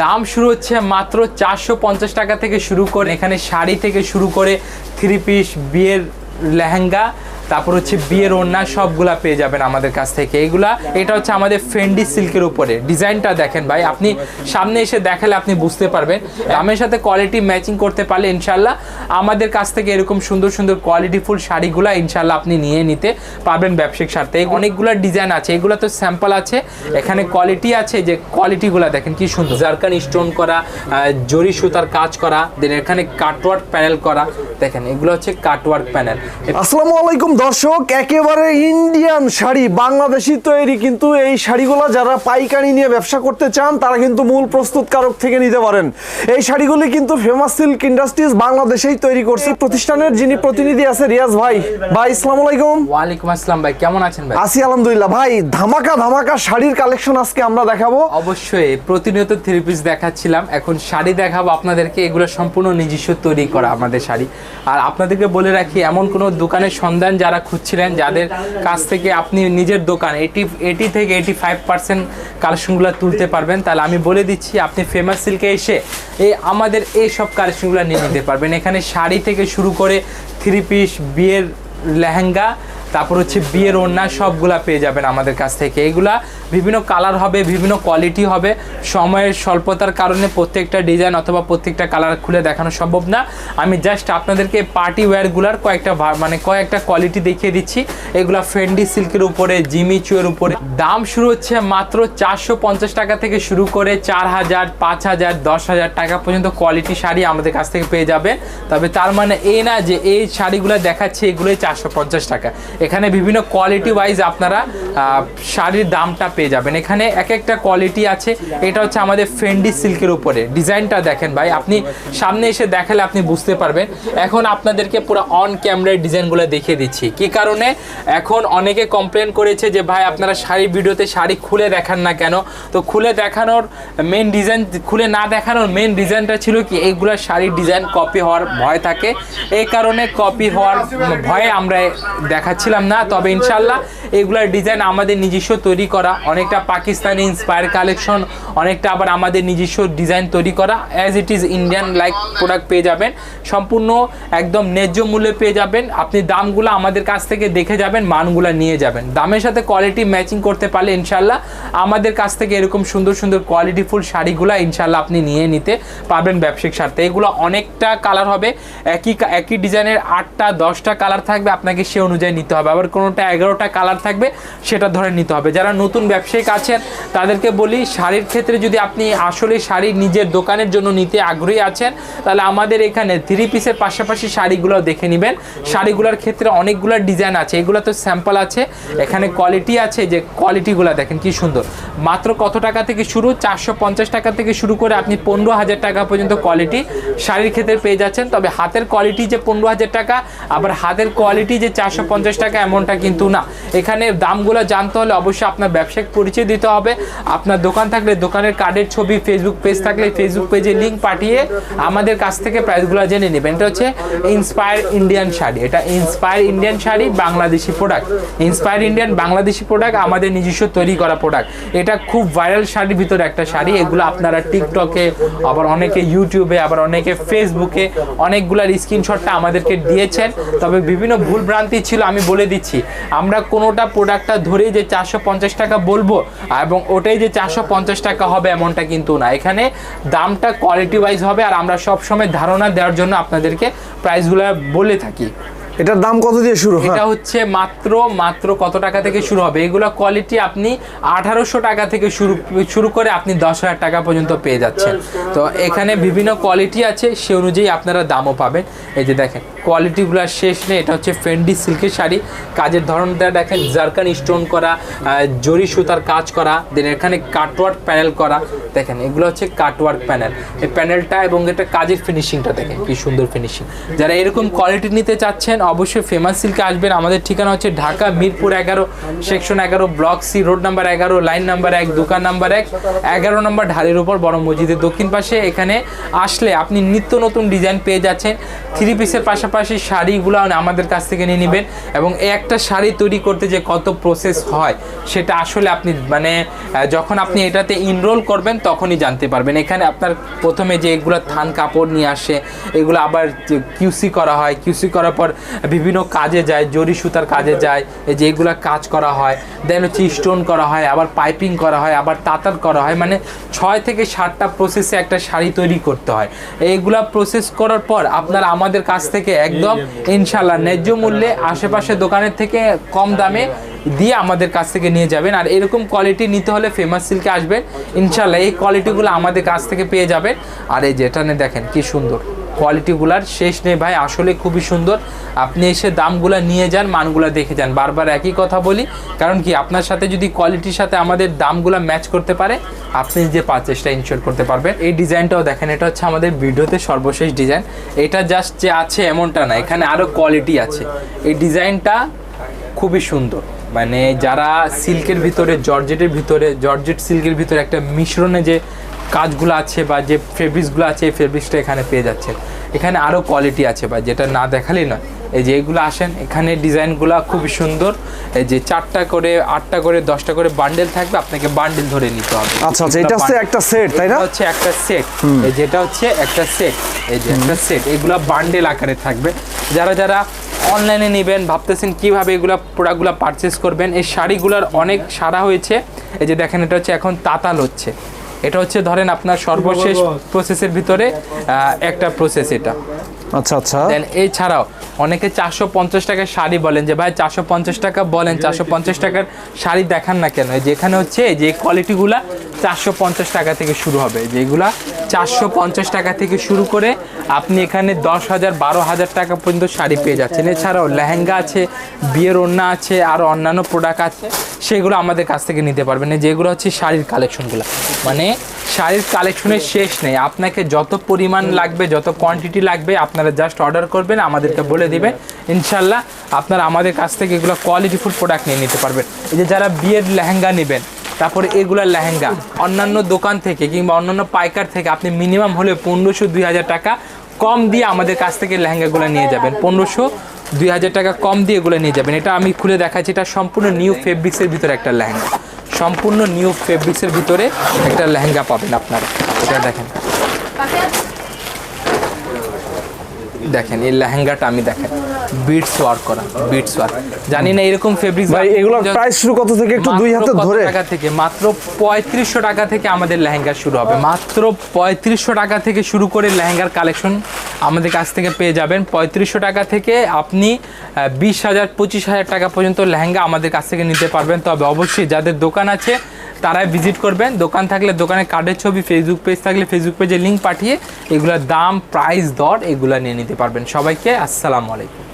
দাম শুরু হচ্ছে মাত্র 450 টাকা থেকে শুরু করে। এখানে শাড়ি থেকে শুরু করে 3 পিস, বিয়ের লেহেঙ্গা, তারপর হচ্ছে বিয়ের ওড়না সবগুলা পেয়ে যাবেন আমাদের কাছ থেকে। এটা হচ্ছে আমাদের ফেন্ডি সিল্কের উপরে। ডিজাইনটা দেখেন ভাই, আপনি সামনে এসে দেখালে আপনি বুঝতে পারবেন। দামের সাথে কোয়ালিটি ম্যাচিং করতে পারলে ইনশাল্লাহ আমাদের কাছ থেকে এরকম সুন্দর সুন্দর কোয়ালিটিফুল শাড়িগুলা ইনশাল্লাহ আপনি নিয়ে নিতে পারবেন ব্যবসায়িক স্বার্থে। অনেকগুলো ডিজাইন আছে, এগুলো তো স্যাম্পল আছে, এখানে কোয়ালিটি আছে। যে কোয়ালিটিগুলো দেখেন কি সুন্দর, জারকান স্টোন করা, জরি সুতার কাজ করা, দেন এখানে কাটওয়ার্ক প্যানেল করা। দেখেন এগুলো হচ্ছে কাটওয়ার্ক প্যানেল। আসসালামু আলাইকুম দর্শক, একেবারে ইন্ডিয়ান শাড়ি, বাংলাদেশি তৈরি। কিন্তু এই শাড়িগুলো যারা পাইকারি নিয়ে ব্যবসা করতে চান তারা কিন্তু মূল প্রস্তুতকারক থেকে নিতে পারেন। এই শাড়িগুলি কিন্তু ফেমাস সিল্ক ইন্ডাস্ট্রিজ বাংলাদেশেই তৈরি করছে। প্রতিষ্ঠানের যিনি প্রতিনিধি আছে রিয়াজ ভাই। ভাই আসসালামু আলাইকুম। ওয়ালাইকুম আসসালাম ভাই, কেমন আছেন ভাই? আছি আলহামদুলিল্লাহ। ভাই ধামাকা ধামাকা শাড়ির কালেকশন আজকে আমরা দেখাবো। অবশ্যই প্রতিনিয়ত 3 পিস দেখাচ্ছিলাম, এখন শাড়ি দেখাবো আপনাদেরকে। এগুলো সম্পূর্ণ নিজস্ব তৈরি করা আমাদের শাড়ি। আর আপনাদেরকে বলে রাখি, এমন কোনো দোকানের সন্ধান যারা খুঁজছিলেন, যাদের কাছ থেকে আপনি নিজের দোকান 80 থেকে 85% কালেকশনগুলো তুলতে পারবেন, তাহলে আমি বলে দিচ্ছি আপনি ফেমাস সিল্কে এসে আমাদের এই সব কালেকশনগুলো নিয়ে নিতে পারবেন। এখানে শাড়ি থেকে শুরু করে 3 পিস, বিয়ের লেহেঙ্গা, তারপর হচ্ছে বিয়ের ওড়না সবগুলা পেয়ে যাবেন আমাদের কাছ থেকে। এগুলা বিভিন্ন কালার হবে, বিভিন্ন কোয়ালিটি হবে। সময়ের স্বল্পতার কারণে প্রত্যেকটা ডিজাইন অথবা প্রত্যেকটা কালার খুলে দেখানো সম্ভব না। আমি জাস্ট আপনাদেরকে পার্টি ওয়্যারগুলার কয়েকটা কোয়ালিটি দেখিয়ে দিচ্ছি। এগুলা ফেন্ডি সিল্কের উপরে, জিমিচুয়ের উপরে। দাম শুরু হচ্ছে মাত্র 450 টাকা থেকে শুরু করে 4000, 5000, 10,000 টাকা পর্যন্ত কোয়ালিটি শাড়ি আমাদের কাছ থেকে পেয়ে যাবেন। তবে তার মানে এই না যে এই শাড়িগুলো দেখাচ্ছি এগুলোই 450 টাকা। এখানে বিভিন্ন কোয়ালিটি ওয়াইজ আপনারা শাড়ির দামটা পেয়ে যাবেন। এখানে এক একটা কোয়ালিটি আছে। এটা হচ্ছে আমাদের ফেন্ডি সিল্কের উপরে। ডিজাইনটা দেখেন ভাই, আপনি সামনে এসে দেখালে আপনি বুঝতে পারবেন। এখন আপনাদেরকে পুরো অন ক্যামেরায় ডিজাইনগুলো দেখিয়ে দিচ্ছি। কি কারণে এখন অনেকে কমপ্লেন করেছে যে ভাই আপনারা শাড়ি ভিডিওতে শাড়ি খুলে দেখান না কেন। তো খুলে দেখানোর মেন ডিজাইন, খুলে না দেখানোর মেন ডিজাইনটা ছিল কি, এইগুলা শাড়ির ডিজাইন কপি হওয়ার ভয় থাকে। এই কারণে কপি হওয়ার ভয়ে আমরা দেখাচ্ছিলাম না। তবে ইনশাল্লাহ এগুলার ডিজাইন আমাদের নিজস্ব তৈরি করা, অনেকটা পাকিস্তানি ইন্সপায়ার কালেকশন, অনেকটা আবার আমাদের নিজস্ব ডিজাইন তৈরি করা। As it is Indian like product পেয়ে যাবেন, সম্পূর্ণ একদম ন্যায্য মূল্যে পেয়ে যাবেন। আপনি দামগুলো আমাদের কাছ থেকে দেখে যাবেন, মানগুলো নিয়ে যাবেন। দামের সাথে কোয়ালিটি ম্যাচিং করতে পারলে ইনশাল্লাহ আমাদের কাছ থেকে এরকম সুন্দর সুন্দর কোয়ালিটিফুল শাড়িগুলো ইনশাল্লাহ আপনি নিয়ে নিতে পারবেন ব্যবসায়িক স্বার্থে। এগুলো অনেকটা কালার হবে, একই ডিজাইনের 8টা 10টা কালার থাকবে, আপনাকে সে অনুযায়ী নিতে হবে। আবার কোনোটা 11টা কালার থাকবে, সেটা ধরে নিতে হবে। যারা নতুন ব্যবসায়িক আছেন তাদেরকে বলি, শাড়ির ক্ষেত্রে যদি আপনি আসলে শাড়ি নিজের দোকানের জন্য নিতে আগ্রহী আছেন, তাহলে আমাদের এখানে 3 পিসের পাশাপাশি শাড়িগুলো দেখে নেবেন। শাড়িগুলোর ক্ষেত্রে অনেকগুলো ডিজাইন আছে, এগুলো তো স্যাম্পল আছে, এখানে কোয়ালিটি আছে। যে কোয়ালিটিগুলো দেখেন কি সুন্দর। মাত্র কত টাকা থেকে শুরু? 450 টাকা থেকে শুরু করে আপনি 15,000 টাকা পর্যন্ত কোয়ালিটি শাড়ির ক্ষেত্রে পেয়ে যাচ্ছেন। তবে হাতের কোয়ালিটি যে 15,000 টাকা, আবার হাতের কোয়ালিটি যে 450 টাকা, এমনটা কিন্তু না। এখানে দামগুলো জানতে হলে অবশ্যই আপনার ব্যবসায়িক পরিচয় দিতে হবে। আপনার দোকান থাকলে দোকানের কার্ডের ছবি, ফেসবুক পেজ থাকলে ফেসবুক পেজে লিঙ্ক পাঠিয়ে আমাদের কাছ থেকে প্রাইসগুলো জেনে নেবেন। এটা হচ্ছে ইন্সপায়ার ইন্ডিয়ান শাড়ি। এটা inspire Indian sari, Bangladeshi product. Inspire Indian Bangladeshi product, আমাদের নিজস্ব তৈরি করা প্রোডাক্ট। এটা খুব ভাইরাল শাড়ির ভিতরে একটা শাড়ি। এগুলো আপনারা টিকটকে, আবার অনেকে ইউটিউবে, আবার অনেকে ফেসবুকে অনেকগুলার স্ক্রিনশটটা আমাদেরকে দিয়েছেন। তবে বিভিন্ন ভুল ভ্রান্তি ছিল, আমি বলে দিচ্ছি। আমরা কোনোটা প্রোডাক্টটা ধরেই যে 450 টাকা বলবো এবং ওটাই যে 450 টাকা হবে এমনটা কিন্তু না। এখানে দামটা কোয়ালিটি ওয়াইজ হবে। আর আমরা সবসময় ধারণা দেওয়ার জন্য আপনাদেরকে প্রাইসগুলো বলে থাকি। এটার দাম কত দিয়ে শুরু? এটা হচ্ছে মাত্র কত টাকা থেকে শুরু হবে? এগুলো কোয়ালিটি আপনি 1800 টাকা থেকে শুরু করে আপনি 10,000 টাকা পর্যন্ত পেয়ে যাচ্ছেন। তো এখানে বিভিন্ন কোয়ালিটি আছে, সে অনুযায়ী আপনারা দামও পাবেন। এই যে দেখেন কোয়ালিটিগুলো শেষ নেই। এটা হচ্ছে ফেন্ডি সিল্কের শাড়ি। কাজের ধরনটা দেখেন, জারকান স্টোন করা, জরি সুতার কাজ করা, দেন এখানে কাটওয়ার্ক প্যানেল করা। দেখেন এগুলো হচ্ছে কাটওয়ার্ক প্যানেল। এই প্যানেলটা এবং এটা কাজের ফিনিশিংটা দেখেন কি সুন্দর ফিনিশিং। যারা এরকম কোয়ালিটি নিতে চাচ্ছেন অবশ্যই ফেমাস সিল্কে আসবেন। আমাদের ঠিকানা হচ্ছে Dhaka Mirpur 11 section 11 block C road number 11 line number 1 দোকান নাম্বার 1 11 নম্বর ঢালের উপর বড় মসজিদের দক্ষিণ পাশে। এখানে আসলে আপনি নিত্য নতুন ডিজাইন পেয়ে যাচ্ছেন। 3 পিসের পাশাপাশি শাড়িগুলো আমাদের কাছ থেকে নিয়ে নেবেন এবং এই একটা শাড়ি তৈরি করতে যে কত প্রসেস হয় সেটা আসলে আপনি মানে যখন আপনি এটাতে ইনরোল করবেন তখনই জানতে পারবেন। এখানে আপনার প্রথমে যে এগুলো থান কাপড় নিয়ে আসে, এগুলো আবার কিউসি করা হয়, কিউসি করার পর বিভিন্ন কাজে যায়, জরি সুতার কাজে যায়, এই যে এগুলো কাজ করা হয়, দেন হচ্ছে স্টোন করা হয়, আবার পাইপিং করা হয়, আবার তাতার করা হয়, মানে 6 থেকে 7টা প্রসেসে একটা শাড়ি তৈরি করতে হয়। এইগুলা প্রসেস করার পর আপনারা আমাদের কাছ থেকে একদম ইনশাল্লাহ ন্যায্য মূল্যে আশেপাশে দোকানের থেকে কম দামে দিয়ে আমাদের কাছ থেকে নিয়ে যাবেন। আর এরকম কোয়ালিটি নিতে হলে ফেমাস সিল্কে আসবেন ইনশাল্লাহ, এই কোয়ালিটিগুলো আমাদের কাছ থেকে পেয়ে যাবেন। আর এই যেটা নিয়ে দেখেন কি সুন্দর কোয়ালিটিগুলার শেষ নেই ভাই, আসলে খুবই সুন্দর। আপনি এসে দামগুলো নিয়ে যান, মানগুলো দেখে যান। বারবার একই কথা বলি, কারণ কি আপনার সাথে যদি কোয়ালিটির সাথে আমাদের দামগুলো ম্যাচ করতে পারে আপনি যে পারচেসটা ইনশিওর করতে পারবেন। এই ডিজাইনটাও দেখেন, এটা হচ্ছে আমাদের ভিডিওতে সর্বশেষ ডিজাইন। এটা জাস্ট যে আছে এমনটা না, এখানে আরও কোয়ালিটি আছে। এই ডিজাইনটা খুবই সুন্দর, মানে যারা সিল্কের ভিতরে জর্জেটের ভিতরে জর্জেট সিল্কের ভিতরে একটা মিশ্রণে যে কাজগুলো আছে বা যে ফেব্রিক্সগুলো আছে এই ফেব্রিক্সটা এখানে পেয়ে যাচ্ছেন। এখানে আরও কোয়ালিটি আছে বা যেটা না দেখালেই নয়। এই যে এগুলো আসেন, এখানে ডিজাইনগুলো খুবই সুন্দর। এই যে 4টা করে 8টা করে 10টা করে বান্ডেল থাকবে, আপনাকে বান্ডেল ধরে নিতে হবে। আচ্ছা আচ্ছা, এটা হচ্ছে একটা সেট, তাই না? হচ্ছে একটা সেট, এই যেটা হচ্ছে একটা সেট, এই যে একটা সেট, এগুলো বান্ডেল আকারে থাকবে। যারা যারা অনলাইনে নেবেন ভাবতেছেন কিভাবে এগুলো প্রোডাক্টগুলো পারচেস করবেন, এই শাড়িগুলোর অনেক সারা হয়েছে। এই যে দেখেন, এটা হচ্ছে এখন তাতাল হচ্ছে, এটা হচ্ছে ধরেন আপনার সর্বশেষ প্রসেসের ভিতরে একটা প্রসেস এটা। আচ্ছা আচ্ছা, দেন এছাড়াও অনেকে 450 টাকার শাড়ি বলেন যে ভাই 450 টাকা বলেন, 450 টাকার শাড়ি দেখান না কেন। যেখানে হচ্ছে যে কোয়ালিটিগুলা 450 টাকা থেকে শুরু হবে, যেগুলা 450 টাকা থেকে শুরু করে আপনি এখানে 10,000 12,000 টাকা পর্যন্ত শাড়ি পেয়ে যাচ্ছেন। এছাড়াও লেহেঙ্গা আছে, বিয়ের ওড়না আছে, আর অন্যান্য প্রোডাক্ট আছে, সেগুলো আমাদের কাছ থেকে নিতে পারবেন। যেগুলো হচ্ছে শাড়ির কালেকশনগুলো, মানে শাড়ির কালেকশনের শেষ নেই। আপনাকে যত পরিমাণ লাগবে, যত কোয়ান্টিটি লাগবে, আপনারা জাস্ট অর্ডার করবেন, আমাদেরকে বলে দিবেন, ইনশাল্লাহ আপনারা আমাদের কাছ থেকে এগুলো কোয়ালিটিফুল প্রোডাক্ট নিয়ে নিতে পারবেন। এই যে যারা বিয়ের লেহেঙ্গা নেবেন, তারপরে এগুলা লেহেঙ্গা অন্যান্য দোকান থেকে কিংবা অন্যান্য পাইকার থেকে আপনি মিনিমাম হলে 1500-2000 টাকা কম দিয়ে আমাদের কাছ থেকে লেহেঙ্গাগুলো নিয়ে যাবেন। 1500-2000 টাকা কম দিয়ে এগুলো নিয়ে যাবেন। এটা আমি খুলে দেখাচ্ছি, এটা সম্পূর্ণ নিউ ফেব্রিক্সের ভিতরে একটা লেহেঙ্গা, সম্পূর্ণ নিউ ফেব্রিক্সের ভিতরে একটা লেহেঙ্গা পাবেন আপনারা। এটা দেখেন, দেখেন এই লেহেঙ্গাটা আমি দেখেন বিটস ওয়ার্ক করা, বিটস ওয়ার্ক। জানি না এরকম ফেব্রিক্স ভাই এগুলোর প্রাইস শুরু কত থেকে, একটু দুই হাতে ধরে? টাকা থেকে, মাত্র 3500 টাকা থেকে আমাদের লেহেঙ্গা শুরু হবে। মাত্র 3500 টাকা থেকে শুরু করে লেহেঙ্গার কালেকশন আমাদের কাছ থেকে পেয়ে যাবেন। 3500 টাকা থেকে আপনি 20,000 25,000 টাকা পর্যন্ত লেহেঙ্গা আমাদের কাছ থেকে নিতে পারবেন। তবে অবশ্যই যাদের দোকান আছে তারাই ভিজিট করবেন। দোকান থাকলে দোকানের কার্ডের ছবি, ফেসবুক পেজ থাকলে ফেসবুক পেজে লিঙ্ক পাঠিয়ে এগুলোর দাম, প্রাইস, দর এগুলো নিয়ে নিতে পারবেন। সবাইকে আসসালামু আলাইকুম।